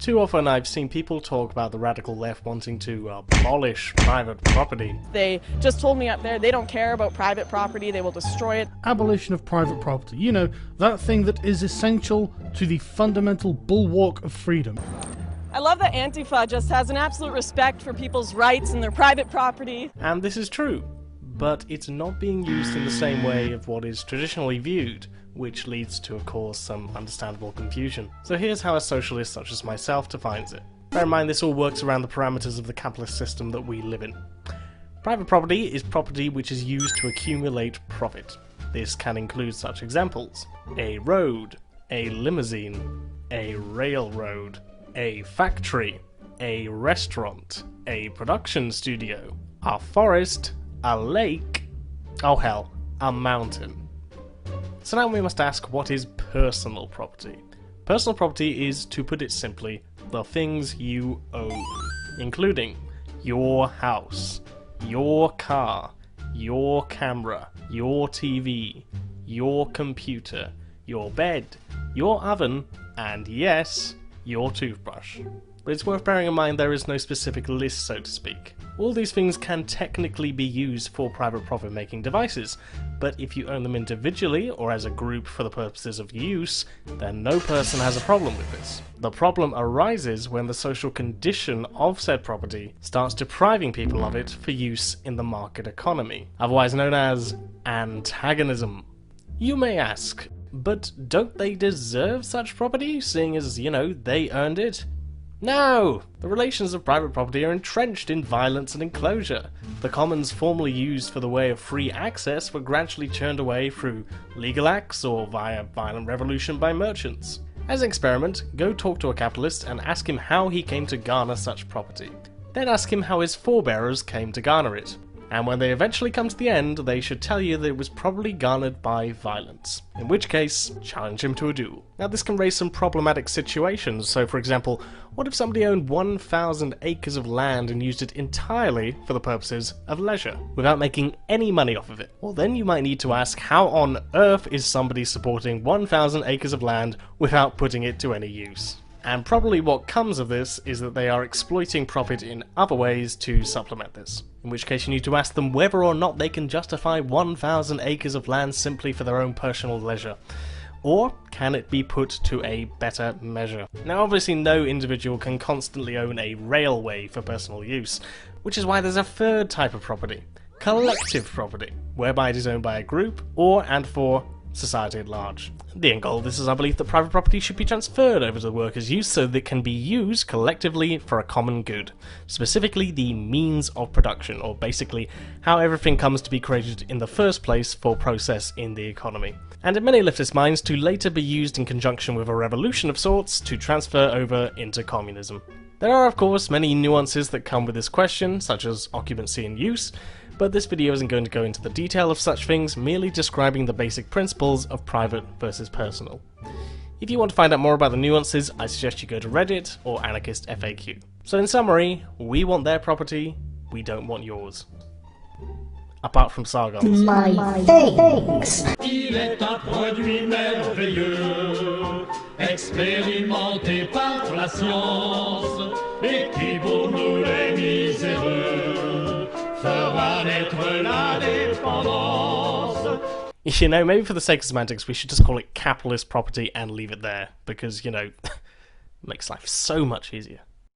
Too often I've seen people talk about the radical left wanting to abolish private property. They just told me up there they don't care about private property, they will destroy it. Abolition of private property. You know, that thing that is essential to the fundamental bulwark of freedom. I love that Antifa just has an absolute respect for people's rights and their private property. And this is true, but it's not being used in the same way of what is traditionally viewed, which leads to, of course, some understandable confusion. So here's how a socialist such as myself defines it. Bear in mind this all works around the parameters of the capitalist system that we live in. Private property is property which is used to accumulate profit. This can include such examples: a road, a limousine, a railroad, a factory, a restaurant, a production studio, a forest, a lake, oh hell, a mountain. So now we must ask, what is personal property? Personal property is, to put it simply, the things you own, including your house, your car, your camera, your TV, your computer, your bed, your oven, and yes, your toothbrush. But it's worth bearing in mind there is no specific list, so to speak. All these things can technically be used for private profit-making devices, but if you own them individually or as a group for the purposes of use, then no person has a problem with this. The problem arises when the social condition of said property starts depriving people of it for use in the market economy, otherwise known as antagonism. You may ask, but don't they deserve such property, seeing as, you know, they earned it? No! The relations of private property are entrenched in violence and enclosure. The commons formerly used for the way of free access were gradually turned away through legal acts or via violent revolution by merchants. As an experiment, go talk to a capitalist and ask him how he came to garner such property. Then ask him how his forebearers came to garner it. And when they eventually come to the end, they should tell you that it was probably garnered by violence. In which case, challenge him to a duel. Now this can raise some problematic situations, so for example, what if somebody owned 1,000 acres of land and used it entirely for the purposes of leisure, without making any money off of it? Well, then you might need to ask, how on earth is somebody supporting 1,000 acres of land without putting it to any use? And probably what comes of this is that they are exploiting profit in other ways to supplement this. In which case you need to ask them whether or not they can justify 1,000 acres of land simply for their own personal leisure. Or can it be put to a better measure? Now obviously no individual can constantly own a railway for personal use, which is why there's a third type of property: collective property, whereby it is owned by a group or and for society at large. The end goal of this is our belief that private property should be transferred over to the workers' use so that it can be used collectively for a common good, specifically the means of production, or basically how everything comes to be created in the first place for process in the economy. And in many leftist minds to later be used in conjunction with a revolution of sorts to transfer over into communism. There are of course many nuances that come with this question, such as occupancy and use, but this video isn't going to go into the detail of such things, merely describing the basic principles of private versus personal. If you want to find out more about the nuances, I suggest you go to Reddit or Anarchist FAQ. So in summary, we want their property, we don't want yours. Apart from Sargons. My thanks. Il est un produit merveilleux, expérimenté par la science, et qui pour nous les miséreux fera naître l'indépendance. You know, maybe for the sake of semantics, we should just call it capitalist property and leave it there, because, you know, it makes life so much easier.